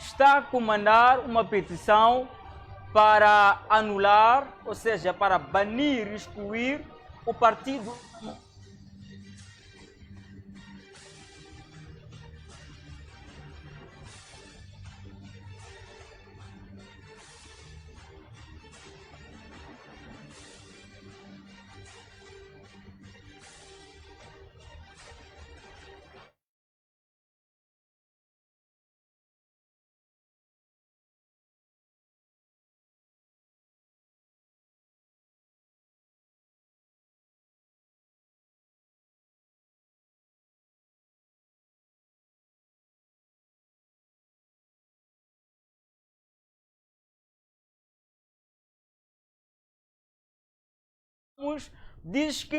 está a comandar uma petição para anular, ou seja, para banir e excluir o partido. Diz que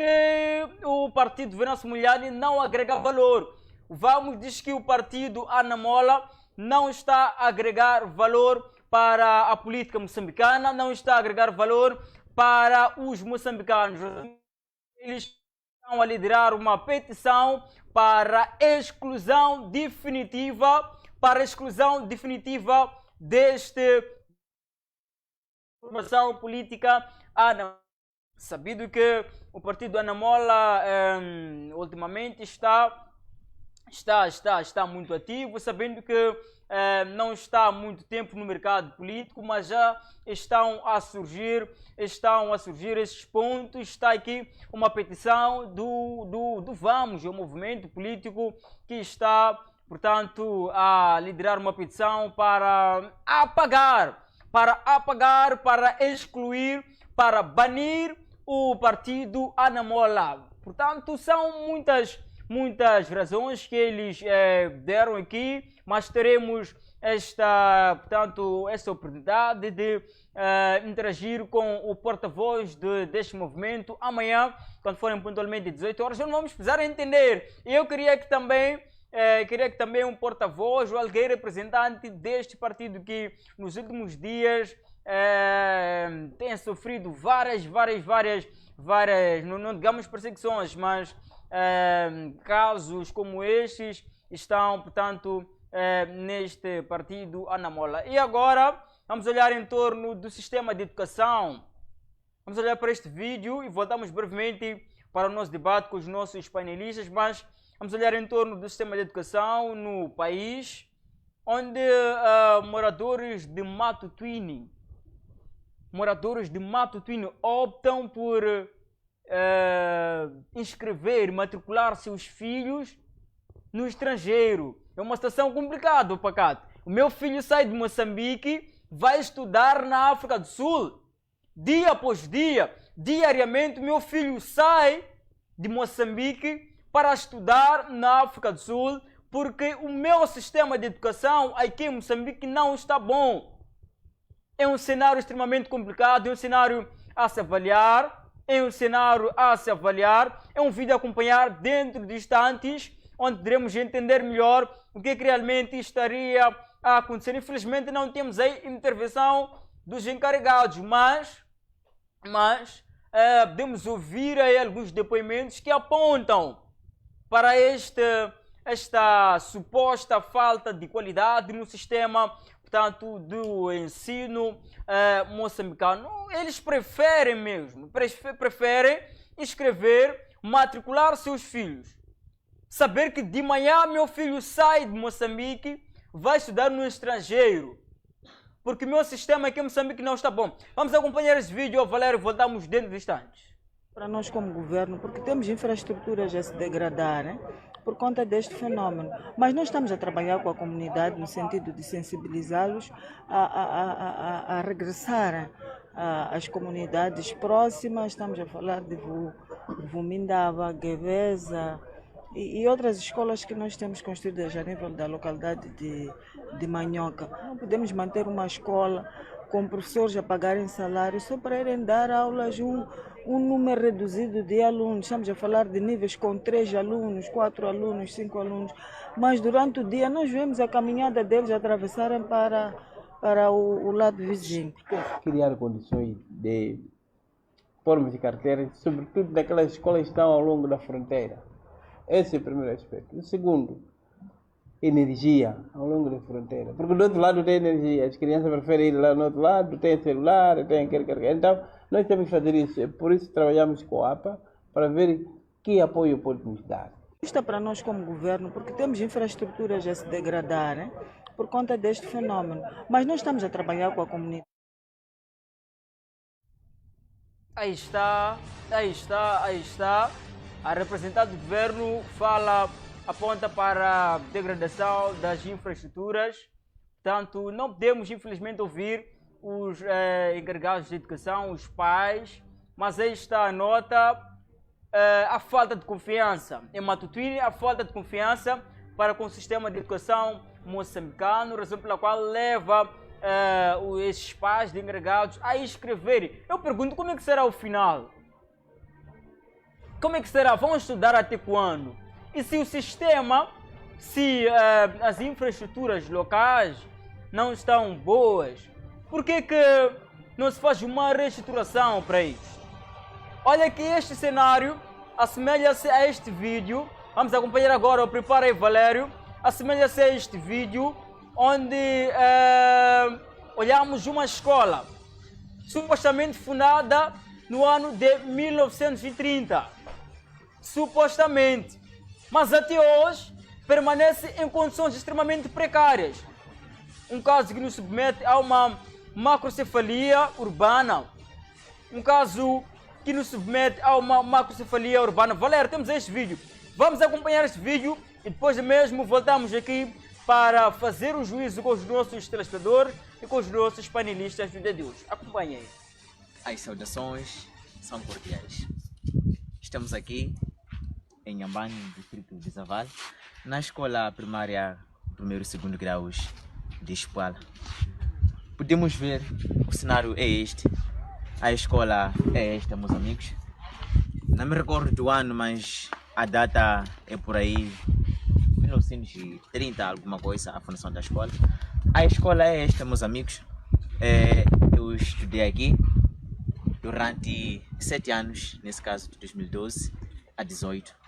o partido Venâncio Mondlane não agrega valor. Vamos diz que o partido Anamola não está a agregar valor para a política moçambicana, não está a agregar valor para os moçambicanos. Eles estão a liderar uma petição para a exclusão definitiva, deste formação política Anamola. Sabido que o partido Anamola ultimamente está muito ativo, sabendo que não está há muito tempo no mercado político, mas já estão a surgir esses pontos. Está aqui uma petição do Vamos, o movimento político que está, portanto, a liderar uma petição para apagar, para excluir, para banir o partido Anamola. Portanto, são muitas razões que eles deram aqui, mas teremos esta oportunidade de interagir com o porta-voz deste movimento amanhã, quando forem pontualmente 18 horas. Não vamos precisar entender. Eu queria que também um porta-voz ou alguém representante deste partido que nos últimos dias tem sofrido várias, não digamos perseguições, mas casos como estes estão, portanto, neste partido Anamola. E agora vamos olhar em torno do sistema de educação. Vamos olhar para este vídeo e voltamos brevemente para o nosso debate com os nossos painelistas, mas vamos olhar em torno do sistema de educação no país, onde moradores de Matutuine optam por matricular seus filhos no estrangeiro. É uma situação complicada, Pacato. O meu filho sai de Moçambique, vai estudar na África do Sul. Dia após dia, diariamente, o meu filho sai de Moçambique para estudar na África do Sul, porque o meu sistema de educação aqui em Moçambique não está bom. É um cenário extremamente complicado, é um cenário a se avaliar, é um vídeo a acompanhar dentro de instantes, onde poderemos entender melhor o que realmente estaria a acontecer. Infelizmente não temos aí intervenção dos encarregados, mas podemos ouvir aí alguns depoimentos que apontam para esta suposta falta de qualidade no sistema, portanto, do ensino moçambicano. Eles preferem matricular seus filhos. Saber que de manhã meu filho sai de Moçambique, vai estudar no estrangeiro. Porque o meu sistema aqui em Moçambique não está bom. Vamos acompanhar esse vídeo, Valério, voltamos dentro de instantes. Para nós como governo, porque temos infraestruturas a se degradar, né? Por conta deste fenômeno. Mas nós estamos a trabalhar com a comunidade no sentido de sensibilizá-los a regressar às comunidades próximas. Estamos a falar de Vumindava, Gueveza e outras escolas que nós temos construídas a nível da localidade de Manhoca. Não podemos manter uma escola com professores a pagarem salário só para irem dar aulas um número reduzido de alunos. Estamos a falar de níveis com 3 alunos, 4 alunos, 5 alunos. Mas durante o dia nós vemos a caminhada deles atravessarem para o lado vizinho. Criar condições de formas de carteira, sobretudo naquelas escolas que estão ao longo da fronteira. Esse é o primeiro aspecto. O segundo, energia ao longo da fronteira. Porque do outro lado tem energia, as crianças preferem ir lá no outro lado, tem celular, tem aquele carregar. Então, nós temos que fazer isso. É por isso que trabalhamos com a APA, para ver que apoio pode nos dar. Isto é para nós como governo, porque temos infraestruturas a se degradar, né, por conta deste fenómeno. Mas nós estamos a trabalhar com a comunidade. Aí está. A representante do governo aponta para a degradação das infraestruturas. Portanto, não podemos, infelizmente, ouvir os encarregados de educação, os pais, mas aí está a nota, a falta de confiança. Em Matutuine, a falta de confiança para com o sistema de educação moçambicano, razão pela qual leva esses pais de encarregados a escreverem. Eu pergunto, como é que será o final? Como é que será? Vão estudar até quando? E se o sistema, se as infraestruturas locais não estão boas, por que não se faz uma reestruturação para isso? Olha que este cenário assemelha-se a este vídeo. Vamos acompanhar agora, prepara aí, Valério. Assemelha-se a este vídeo onde olhamos uma escola supostamente fundada no ano de 1930. Supostamente. Mas até hoje permanece em condições extremamente precárias. Um caso que nos submete a uma macrocefalia urbana. Um caso que nos submete a uma macrocefalia urbana. Valério, temos este vídeo. Vamos acompanhar este vídeo e depois mesmo voltamos aqui para fazer o juízo com os nossos telespectadores e com os nossos panelistas do dia de hoje. Acompanhem. As saudações são cordiais. Estamos aqui em Nhambane, distrito de Zaval, na escola primária primeiro e segundo graus de Espoala. Podemos ver, o cenário é este, a escola é esta, meus amigos. Não me recordo do ano, mas a data é por aí, 1930, alguma coisa, a fundação da escola. A escola é esta, meus amigos. Eu estudei aqui durante 7 anos, nesse caso de 2012 a 18.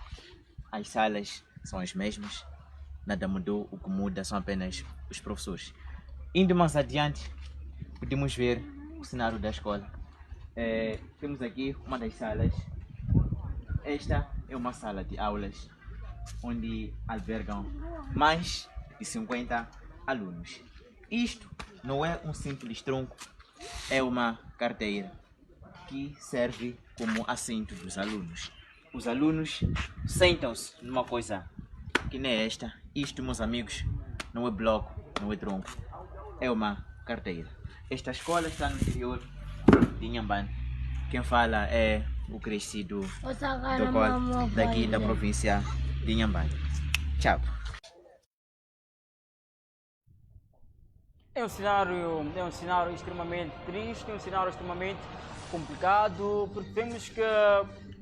As salas são as mesmas, nada mudou, o que muda são apenas os professores. Indo mais adiante, podemos ver o cenário da escola. Temos aqui uma das salas. Esta é uma sala de aulas onde albergam mais de 50 alunos. Isto não é um simples tronco, é uma carteira que serve como assento dos alunos. Os alunos sentam-se numa coisa que nem esta. Isto, meus amigos, não é bloco, não é tronco, é uma carteira. Esta escola está no interior de Nhambane. Quem fala é o crescido do Col, daqui da província de Nhambane. Tchau. É um cenário extremamente triste, é um cenário extremamente complicado, porque vemos que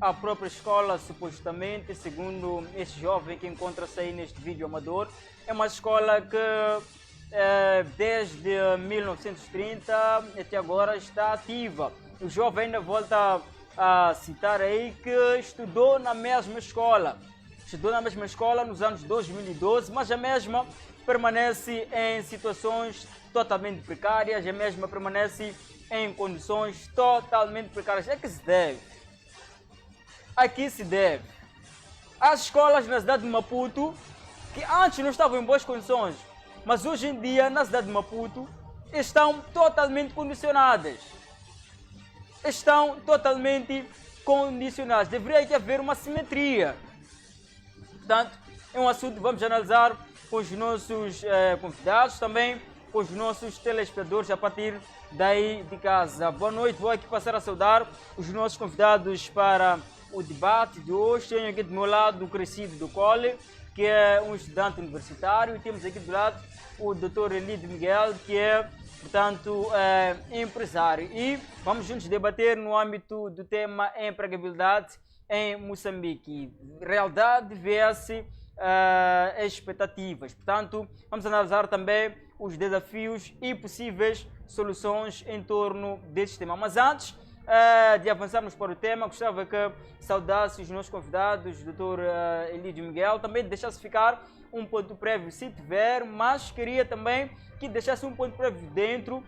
a própria escola, supostamente, segundo este jovem que encontra-se aí neste vídeo amador, é uma escola que desde 1930 até agora está ativa. O jovem ainda volta a citar aí que estudou na mesma escola. Estudou na mesma escola nos anos 2012, mas a mesma permanece em situações totalmente precárias, a mesma permanece em condições totalmente precárias. É que se deve. Aqui se deve. As escolas na cidade de Maputo, que antes não estavam em boas condições, mas hoje em dia na cidade de Maputo estão totalmente condicionadas. Estão totalmente condicionadas. Deveria haver uma simetria. Portanto, é um assunto que vamos analisar com os nossos convidados, também com os nossos telespectadores a partir daí de casa. Boa noite, vou aqui passar a saudar os nossos convidados para o debate de hoje. Tenho aqui do meu lado o crescido do Cole, que é um estudante universitário, e temos aqui do lado o Dr. Elidio Miguel, que é, portanto, empresário. E vamos juntos debater no âmbito do tema empregabilidade em Moçambique. Realidade vs expectativas. Portanto, vamos analisar também os desafios e possíveis soluções em torno deste tema. Mas antes, de avançarmos para o tema, gostava que saudasse os nossos convidados, Dr. Elídio Miguel, também deixasse ficar um ponto prévio se tiver, mas queria também que deixasse um ponto prévio dentro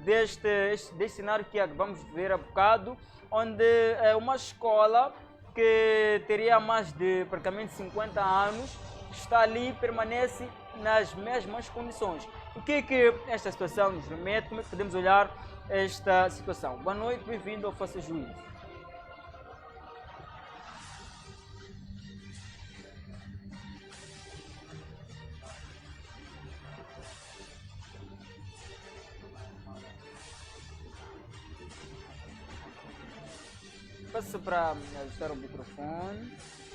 deste cenário que vamos ver há bocado, onde uma escola que teria mais de praticamente 50 anos está ali, permanece nas mesmas condições. O que é que esta situação nos remete? Como é que podemos olhar esta situação? Boa noite, bem-vindo ao Faça Juízo. Passo para ajustar o microfone.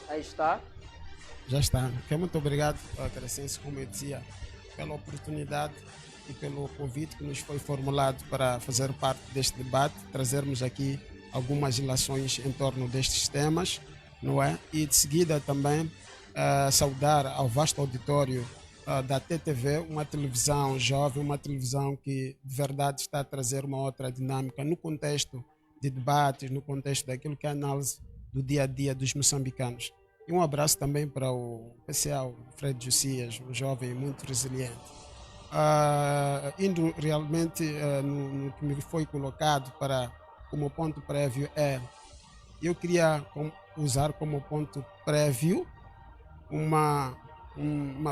Aí está. Já está. Muito obrigado, Crescense, como eu dizia, pela oportunidade e pelo convite que nos foi formulado para fazer parte deste debate, trazermos aqui algumas ilações em torno destes temas, não é? E de seguida também saudar ao vasto auditório da TTV, uma televisão jovem, uma televisão que de verdade está a trazer uma outra dinâmica no contexto de debates, no contexto daquilo que é a análise do dia a dia dos moçambicanos. E um abraço também para o PCA, o Fred Josias, um jovem muito resiliente. Indo realmente no que me foi colocado como ponto prévio, eu queria usar como ponto prévio uma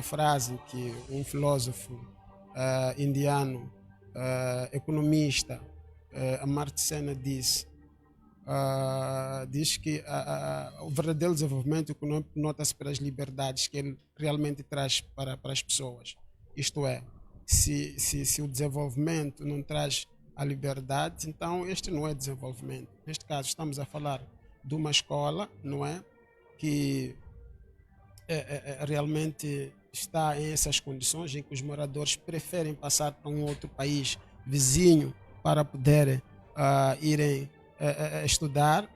frase que um filósofo indiano, economista, Amartya Sen diz que o verdadeiro desenvolvimento econômico nota-se pelas liberdades que ele realmente traz para as pessoas. Isto é, se o desenvolvimento não traz a liberdade, então este não é desenvolvimento. Neste caso estamos a falar de uma escola, não é, que realmente está em essas condições em que os moradores preferem passar para um outro país vizinho para poderem irem estudar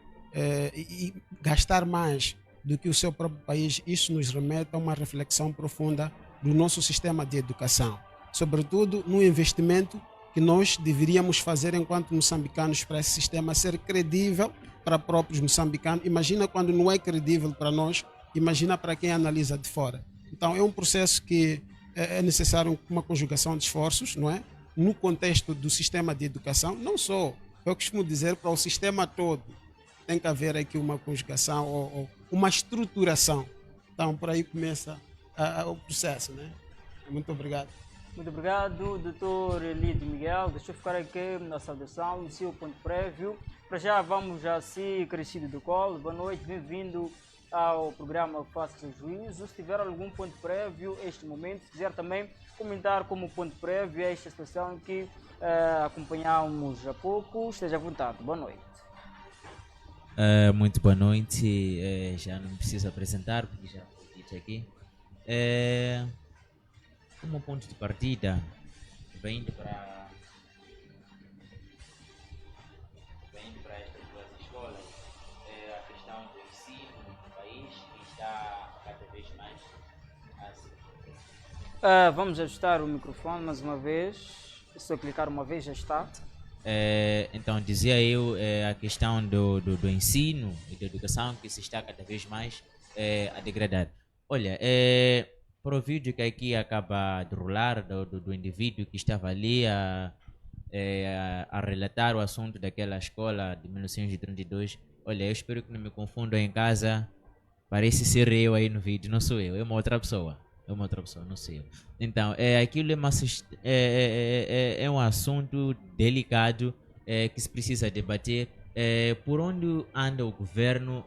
e gastar mais do que o seu próprio país. Isso nos remete a uma reflexão profunda do nosso sistema de educação, sobretudo no investimento que nós deveríamos fazer enquanto moçambicanos para esse sistema ser credível para próprios moçambicanos. Imagina quando não é credível para nós, imagina para quem analisa de fora. Então é um processo que é necessário uma conjugação de esforços, não é? No contexto do sistema de educação, não só, eu costumo dizer, para o sistema todo, tem que haver aqui uma conjugação ou uma estruturação. Então, por aí começa o processo, né? Muito obrigado. Muito obrigado, Dr. Elídio Miguel. Deixa eu ficar aqui na saudação, no seu ponto prévio. Para já vamos a si, Crescido do Colo. Boa noite, bem-vindo ao programa Faça Seu Juízo. Se tiver algum ponto prévio este momento, se quiser também comentar como ponto prévio esta situação que acompanhamos há pouco, esteja à vontade. Boa noite. Muito boa noite. Já não preciso apresentar, porque já foi dito aqui. Como ponto de partida, vendo para estas duas escolas, a questão do ensino no país, que está cada vez mais assim. Vamos ajustar o microfone mais uma vez. Se eu clicar uma vez, já está. Então, dizia eu, a questão do ensino e da educação que se está cada vez mais a degradar. Olha, para o vídeo que aqui acaba de rolar do indivíduo que estava ali a relatar o assunto daquela escola de 1932, olha, eu espero que não me confundam em casa, parece ser eu aí no vídeo, não sou eu, é uma outra pessoa. Não sei. Então, aquilo é um assunto delicado que se precisa debater. Por onde anda o governo?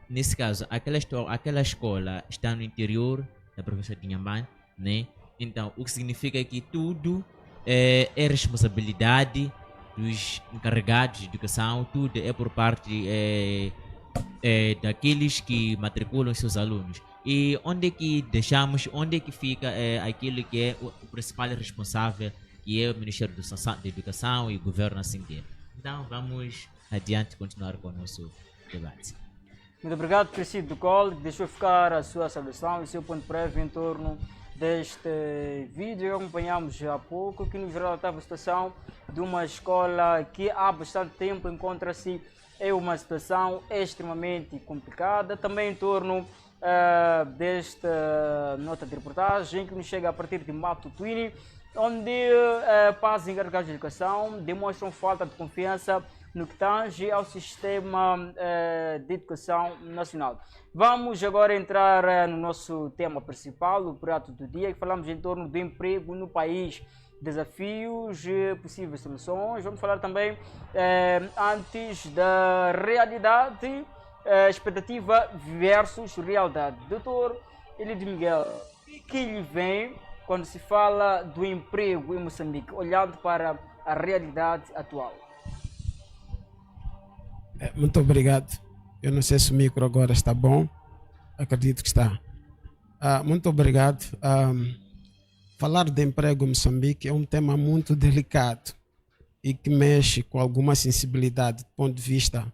Nesse caso, aquela escola está no interior da província de Inhambane, né? Então, o que significa que tudo é responsabilidade dos encarregados de educação, tudo é por parte daqueles que matriculam seus alunos. E onde é que deixamos, onde é que fica aquilo que é o principal responsável, que é o Ministério da Educação e o governo assim que é. Então vamos adiante continuar com o nosso debate. Muito obrigado, Crescido do Colo. Deixou ficar a sua saudação e o seu ponto prévio em torno deste vídeo que acompanhamos há pouco, que nos relatava a situação de uma escola que há bastante tempo encontra-se em uma situação extremamente complicada, também em torno desta nota de reportagem que nos chega a partir de Matutuini, onde pais encarregados de educação demonstram falta de confiança no que tange ao sistema de educação nacional. Vamos agora entrar no nosso tema principal, o prato do dia, que falamos em torno do emprego no país, desafios e possíveis soluções. Vamos falar também antes da realidade, expectativa versus realidade. Doutor Elidio Miguel, o que lhe vem quando se fala do emprego em Moçambique, olhando para a realidade atual? Muito obrigado. Eu não sei se o micro agora está bom. Acredito que está. Muito obrigado. Falar de emprego em Moçambique é um tema muito delicado e que mexe com alguma sensibilidade do ponto de vista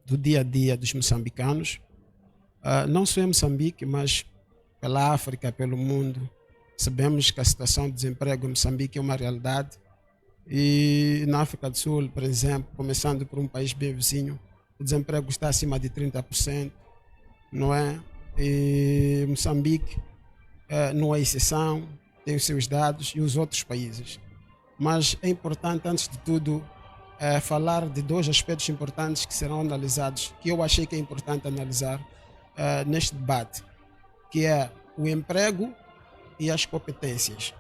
do dia a dia dos moçambicanos. Não só em Moçambique, mas pela África, pelo mundo. Sabemos que a situação de desemprego em Moçambique é uma realidade. E na África do Sul, por exemplo, começando por um país bem vizinho, o desemprego está acima de 30%, não é? E Moçambique não é exceção, tem os seus dados e os outros países. Mas é importante, antes de tudo, falar de dois aspectos importantes que serão analisados, que eu achei que é importante analisar neste debate, que é o emprego e as competências.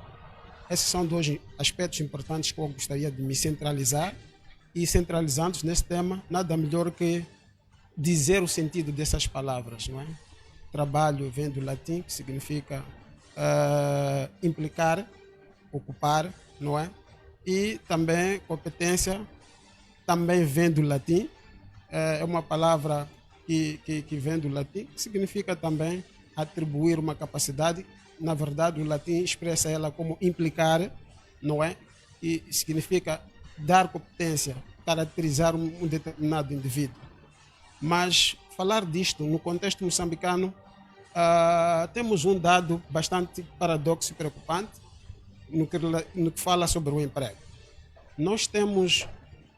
Esses são dois aspectos importantes que eu gostaria de me centralizar, e centralizando nesse tema, nada melhor que dizer o sentido dessas palavras, não é? Trabalho vem do latim, que significa implicar, ocupar, não é? E também competência também vem do latim, é uma palavra que vem do latim, que significa também atribuir uma capacidade. Na verdade, o latim expressa ela como implicar, não é? E significa dar competência, caracterizar um determinado indivíduo. Mas falar disto no contexto moçambicano, temos um dado bastante paradoxo e preocupante no que fala sobre o emprego. Nós temos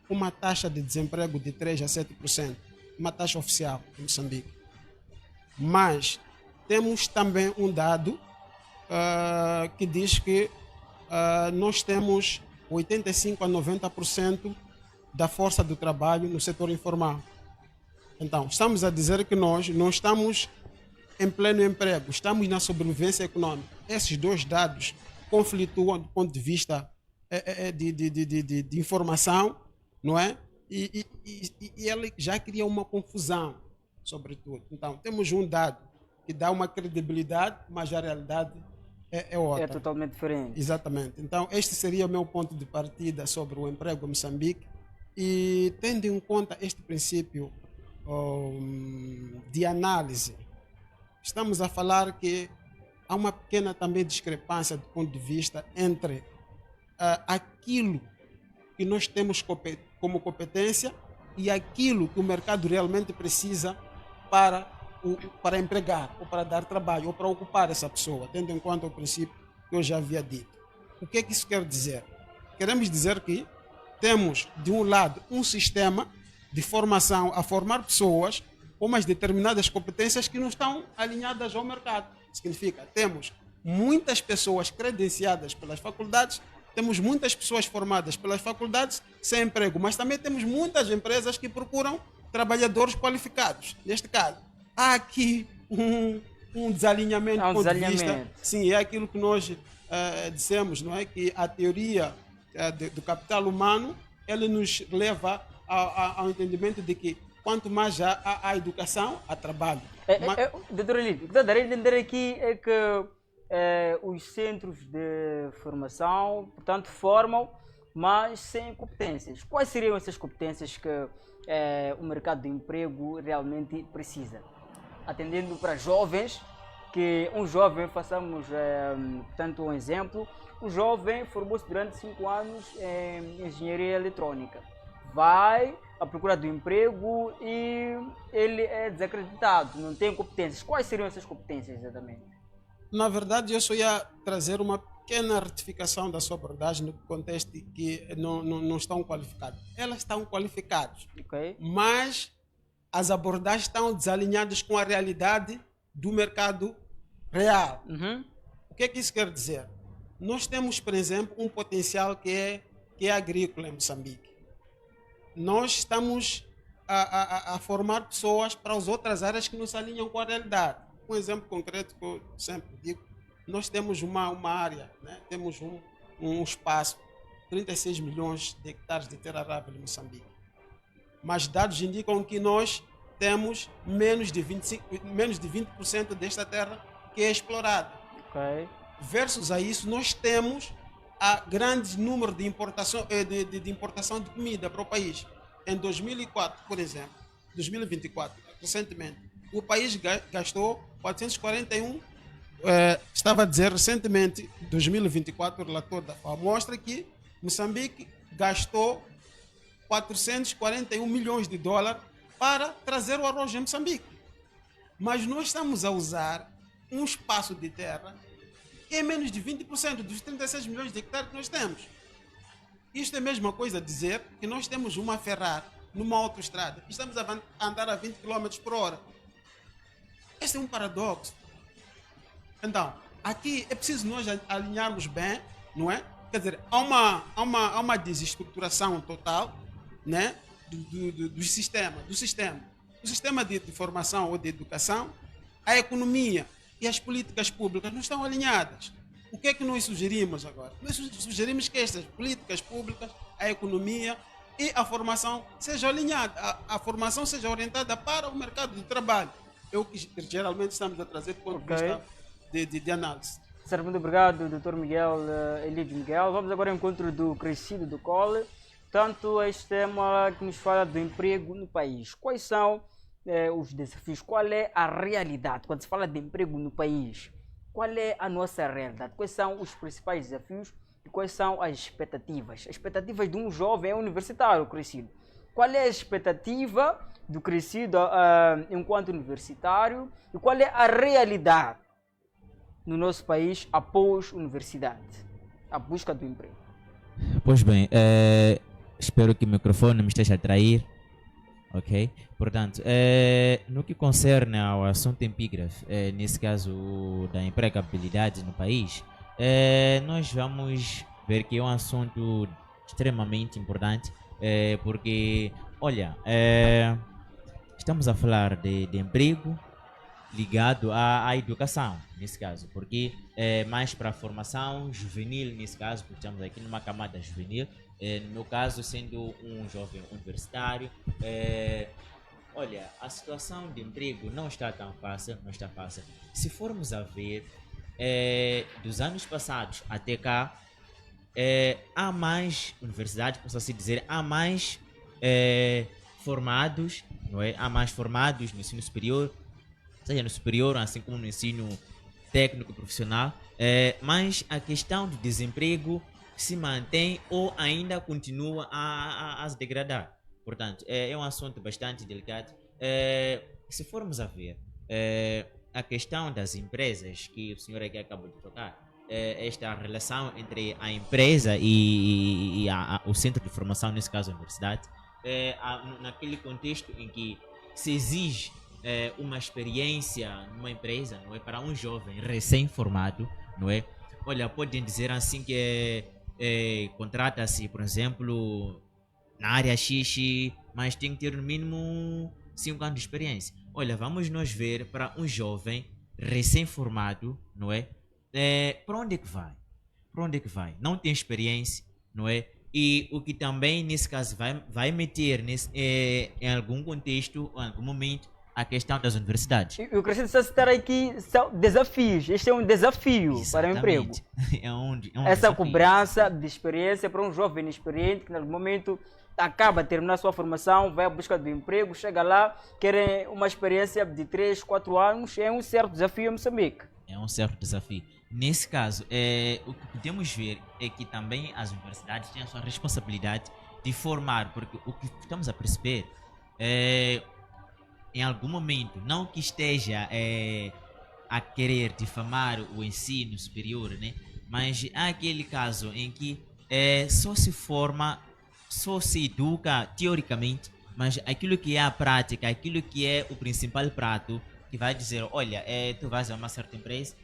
uma taxa de desemprego de 3 a 7%, uma taxa oficial em Moçambique. Mas temos também um dado que diz que nós temos 85 a 90% da força do trabalho no setor informal. Então, estamos a dizer que nós não estamos em pleno emprego, estamos na sobrevivência econômica. Esses dois dados conflituam do ponto de vista de informação, não é? E ele já cria uma confusão, sobretudo. Então, temos um dado que dá uma credibilidade, mas a realidade é outra. É totalmente diferente. Exatamente. Então, este seria o meu ponto de partida sobre o emprego em Moçambique. E tendo em conta este princípio de análise, estamos a falar que há uma pequena também discrepância do ponto de vista entre aquilo que nós temos como competência e aquilo que o mercado realmente precisa para empregar, ou para dar trabalho, ou para ocupar essa pessoa, tendo em conta o princípio que eu já havia dito. O que é que isso quer dizer? Queremos dizer que temos, de um lado, um sistema de formação a formar pessoas com umas determinadas competências que não estão alinhadas ao mercado. Significa, temos muitas pessoas credenciadas pelas faculdades, temos muitas pessoas formadas pelas faculdades sem emprego, mas também temos muitas empresas que procuram trabalhadores qualificados. Neste caso, há aqui um desalinhamento do ponto de vista. Sim, é aquilo que nós dissemos, não é? Que a teoria do capital humano, ele nos leva ao entendimento de que quanto mais há educação, há trabalho. Doutor Elidio, o que dá a entender aqui é que os centros de formação, portanto, formam, mas sem competências. Quais seriam essas competências que o mercado de emprego realmente precisa? Atendendo para jovens, que um jovem, façamos portanto um exemplo, o jovem formou-se durante 5 anos em engenharia eletrônica. Vai à procura do emprego e ele é desacreditado, não tem competências. Quais seriam essas competências exatamente? Na verdade, eu só ia trazer uma pequena retificação da sua abordagem no contexto de que não estão qualificados. Elas estão qualificadas, Ok? mas as abordagens estão desalinhadas com a realidade do mercado real. Uhum. O que é que isso quer dizer? Nós temos, por exemplo, um potencial que é agrícola em Moçambique. Nós estamos a formar pessoas para as outras áreas que não se alinham com a realidade. Um exemplo concreto que eu sempre digo, nós temos uma área, né? Temos um espaço, 36 milhões de hectares de terra arável em Moçambique. Mas dados indicam que nós temos menos de 20% desta terra que é explorada. Ok. Versus a isso, nós temos a grande número de importação de comida para o país. Em 2004, por exemplo, 2024, recentemente, o país gastou 441, estava a dizer recentemente, 2024, o relator da FAO mostra que Moçambique gastou 441 milhões de dólares para trazer o arroz em Moçambique. Mas nós estamos a usar um espaço de terra que é menos de 20% dos 36 milhões de hectares que nós temos. Isto é a mesma coisa dizer que nós temos uma Ferrari numa autoestrada e estamos a andar a 20 km por hora. Este é um paradoxo. Então, aqui é preciso nós alinharmos bem, não é? Quer dizer, há uma desestruturação total, né? do sistema. O sistema de formação ou de educação, a economia e as políticas públicas não estão alinhadas. O que é que nós sugerimos agora? Nós sugerimos que estas políticas públicas, a economia e a formação sejam alinhadas, a formação seja orientada para o mercado de trabalho. É o que geralmente estamos a trazer do ponto de vista de análise. Certo, muito obrigado, Dr. Miguel Elidio Miguel. Vamos agora ao encontro do Crescido do Cole. Portanto, este tema que nos fala do emprego no país. Quais são os desafios? Qual é a realidade? Quando se fala de emprego no país, qual é a nossa realidade? Quais são os principais desafios e quais são as expectativas? As expectativas de um jovem universitário crescido. Qual é a expectativa do crescido enquanto universitário e qual é a realidade no nosso país após a universidade, a busca do emprego? Pois bem, espero que o microfone me esteja a trair, ok? Portanto, no que concerne ao assunto epígrafe, nesse caso da empregabilidade no país, nós vamos ver que é um assunto extremamente importante, porque, olha, estamos a falar de emprego ligado à educação, nesse caso, porque é mais para a formação juvenil, nesse caso, porque estamos aqui numa camada juvenil, no meu caso, sendo um jovem universitário, olha, a situação de emprego não está tão fácil, não está fácil. Se formos a ver, dos anos passados até cá, há mais universidades, posso-se dizer, há mais formados, não é? Há mais formados no ensino superior, seja no superior, assim como no ensino técnico profissional, mas a questão do desemprego se mantém ou ainda continua a se degradar. Portanto, é um assunto bastante delicado. Se formos a ver a questão das empresas, que o senhor aqui acabou de tocar, esta relação entre a empresa e o centro de formação, nesse caso a universidade, naquele contexto em que se exige uma experiência numa empresa, não é, para um jovem recém-formado, não é? Olha, podem dizer assim que contrata-se, por exemplo, na área X, mas tem que ter no mínimo 5 anos de experiência. Olha, vamos nós ver para um jovem recém-formado, não é? Para onde é que vai? Para onde é que vai? Não tem experiência, não é? E o que também, nesse caso, vai meter em algum contexto, em algum momento, a questão das universidades. Eu preciso citar aqui são desafios. Este é um desafio. Exatamente. Para o emprego. Essa desafio. Cobrança de experiência para um jovem inexperiente que, em algum momento, acaba de terminar sua formação, vai à busca do emprego, chega lá, quer uma experiência de 3, 4 anos, é um certo desafio em Moçambique. É um certo desafio. Nesse caso, o que podemos ver é que também as universidades têm a sua responsabilidade de formar, porque o que estamos a perceber em algum momento, não que esteja a querer difamar o ensino superior, né? Mas há aquele caso em que só se forma, só se educa teoricamente, mas aquilo que é a prática, aquilo que é o principal prato, que vai dizer, olha, tu vais a uma certa empresa,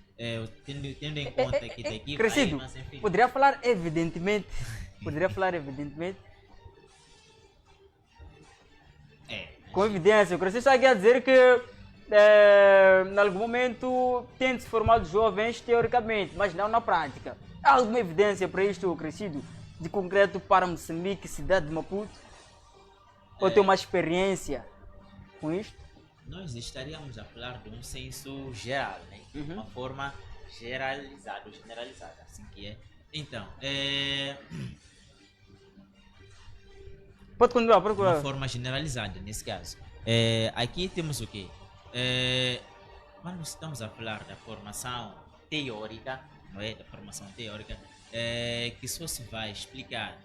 tendo em conta que daqui Crescido, vai, mas enfim. poderia falar evidentemente, com evidência. O Crescido está aqui a dizer que em algum momento tem se formado jovens teoricamente, mas não na prática. Há alguma evidência para isto, Crescido, de concreto para Moçambique, cidade de Maputo? Ou tem uma experiência com isto? Nós estaríamos a falar de um senso geral, né? Uma forma generalizada, assim que é. Então, Pode continuar, uma forma generalizada nesse caso. Aqui temos o quê? Quando estamos a falar da formação teórica, não é? Da formação teórica, que só se vai explicar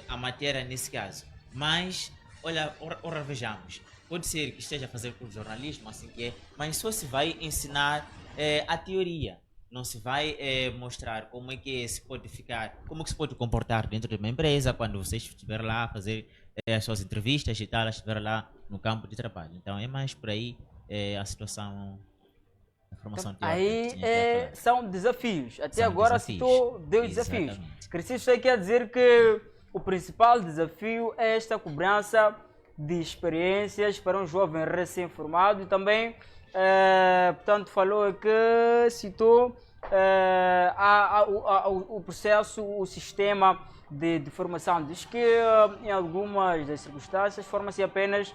a matéria nesse caso. Mas, olha, ora vejamos, pode ser que esteja a fazer curso de jornalismo, assim que é, mas só se vai ensinar a teoria. Não se vai mostrar como é que se pode ficar, como que se pode comportar dentro de uma empresa quando você estiver lá a fazer as suas entrevistas e tal, estiver lá no campo de trabalho. Então é mais por aí a situação da formação teórica. Aí são desafios. Até São agora desafios. deu desafios. Exatamente. Crescido quer dizer que o principal desafio é esta cobrança de experiências para um jovem recém-formado e também, portanto, falou que citou o processo, o sistema de formação. Diz que em algumas das circunstâncias forma-se apenas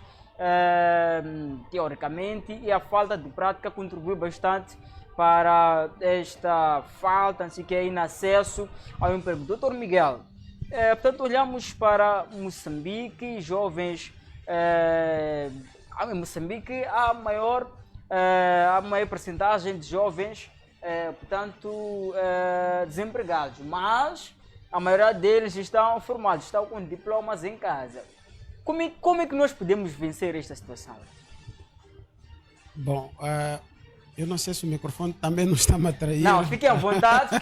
teoricamente e a falta de prática contribui bastante para esta falta, assim que é em acesso ao emprego. Doutor Miguel, portanto, olhamos para Moçambique, jovens. Em Moçambique há maior percentagem de jovens, portanto, desempregados, mas a maioria deles estão formados, estão com diplomas em casa. Como é que nós podemos vencer esta situação? Bom, eu não sei se o microfone também não está me atraindo. Não, fique à vontade,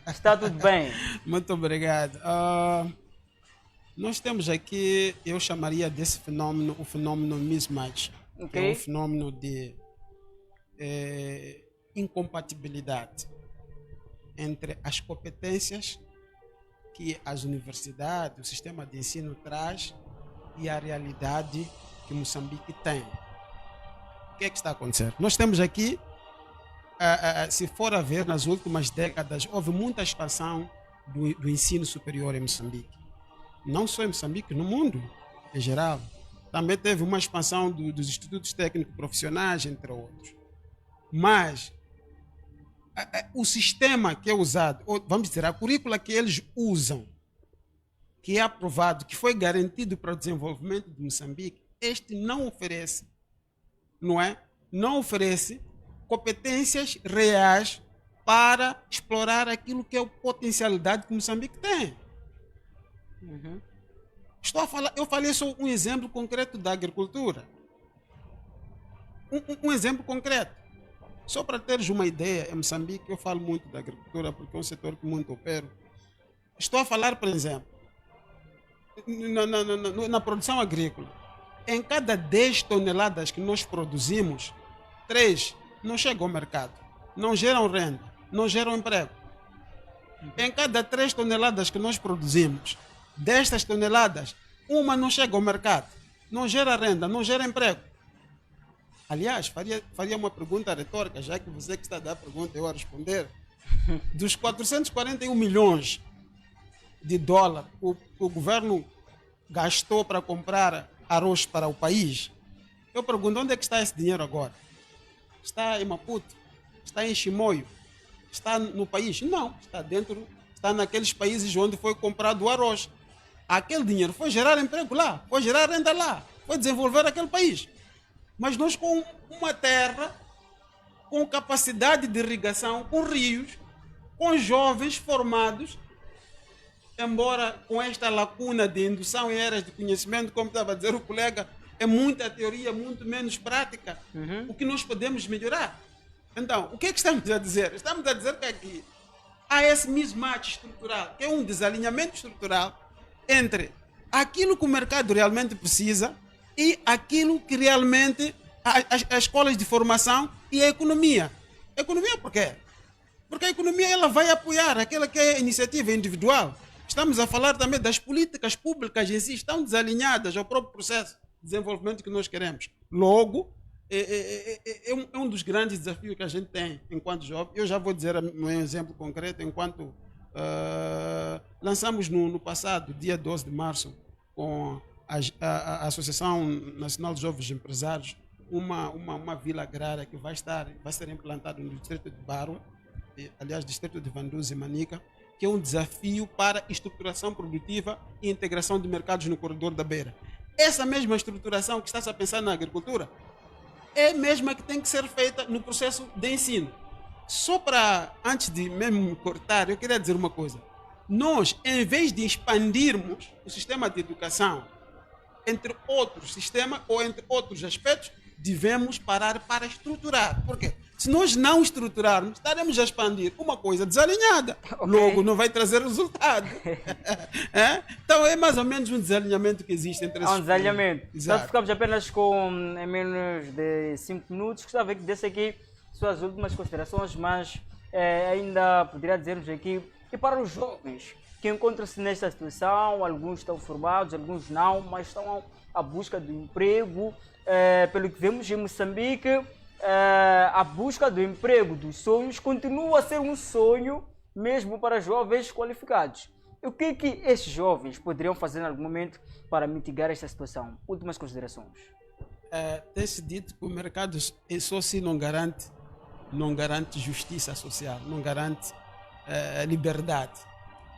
está tudo bem. Muito obrigado. Nós temos aqui, eu chamaria desse fenômeno, o fenômeno mismatch. Okay. É um fenômeno de incompatibilidade entre as competências que as universidades, o sistema de ensino traz e a realidade que Moçambique tem. O que é que está acontecendo? Nós temos aqui, se for a ver, nas últimas décadas, houve muita expansão do ensino superior em Moçambique. Não só em Moçambique, no mundo em geral. Também teve uma expansão dos institutos técnicos profissionais, entre outros. Mas o sistema que é usado, ou, vamos dizer, a currícula que eles usam, que é aprovado, que foi garantido para o desenvolvimento de Moçambique, este não oferece, não é? Não oferece competências reais para explorar aquilo que é a potencialidade que Moçambique tem. Estou a falar, eu falei só um exemplo concreto da agricultura. Um exemplo concreto. Só para teres uma ideia, em Moçambique eu falo muito da agricultura porque é um setor que muito opero. Estou a falar, por exemplo, na produção agrícola. Em cada 10 toneladas que nós produzimos, 3 não chegam ao mercado, não geram renda, não geram emprego. Em cada 3 toneladas que nós produzimos, destas toneladas, uma não chega ao mercado, não gera renda, não gera emprego. Aliás, faria uma pergunta retórica, já que você que está a dar a pergunta, eu a responder. Dos 441 milhões de dólares que o governo gastou para comprar arroz para o país, eu pergunto, onde é que está esse dinheiro agora? Está em Maputo? Está em Chimoio? Está no país? Não, está naqueles países onde foi comprado o arroz. Aquele dinheiro foi gerar emprego lá, foi gerar renda lá, foi desenvolver aquele país. Mas nós com uma terra, com capacidade de irrigação, com rios, com jovens formados, embora com esta lacuna de indução em áreas de conhecimento, como estava a dizer o colega, é muita teoria, muito menos prática. O que nós podemos melhorar? Então, o que é que estamos a dizer? Estamos a dizer que aqui há esse mismatch estrutural, que é um desalinhamento estrutural entre aquilo que o mercado realmente precisa e aquilo que realmente as escolas de formação e a economia. Economia por quê? Porque a economia ela vai apoiar aquela que é a iniciativa individual. Estamos a falar também das políticas públicas em si, estão desalinhadas ao próprio processo de desenvolvimento que nós queremos. Logo, é um dos grandes desafios que a gente tem enquanto jovem. Eu já vou dizer um exemplo concreto, enquanto lançamos no passado, dia 12 de março, com a Associação Nacional de Jovens Empresários, uma vila agrária que vai ser implantada no distrito de Barua, aliás, distrito de Vanduzi e Manica, que é um desafio para estruturação produtiva e integração de mercados no corredor da Beira. Essa mesma estruturação que está-se a pensar na agricultura é a mesma que tem que ser feita no processo de ensino. Só para, antes de mesmo me cortar, eu queria dizer uma coisa. Nós, em vez de expandirmos o sistema de educação entre outros sistemas ou entre outros aspectos, devemos parar para estruturar. Por quê? Se nós não estruturarmos, estaremos a expandir uma coisa desalinhada. Okay. Logo, não vai trazer resultado. Então, é mais ou menos um desalinhamento que existe entre esses. Um desalinhamento. Então, ficamos apenas com menos de 5 minutos. Gostava que desse aqui suas últimas considerações, mas ainda poderia dizer-nos aqui que para os jovens que encontram-se nesta situação, alguns estão formados, alguns não, mas estão à busca de emprego. Pelo que vemos em Moçambique, a busca do emprego dos sonhos continua a ser um sonho mesmo para jovens qualificados. E o que é que estes jovens poderiam fazer em algum momento para mitigar esta situação? Últimas considerações. Tem-se dito que o mercado só se não garante justiça social, não garante liberdade.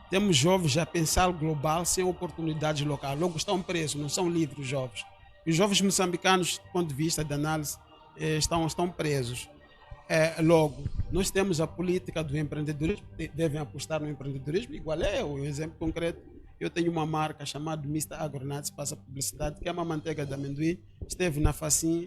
Temos jovens a pensar global sem oportunidades locais. Logo estão presos, não são livres os jovens. Os jovens moçambicanos, do ponto de vista de análise, estão presos. Logo, nós temos a política do empreendedorismo, devem apostar no empreendedorismo, igual o exemplo concreto. Eu tenho uma marca chamada Mr. Agronuts, passa publicidade, que é uma manteiga de amendoim, esteve na Facim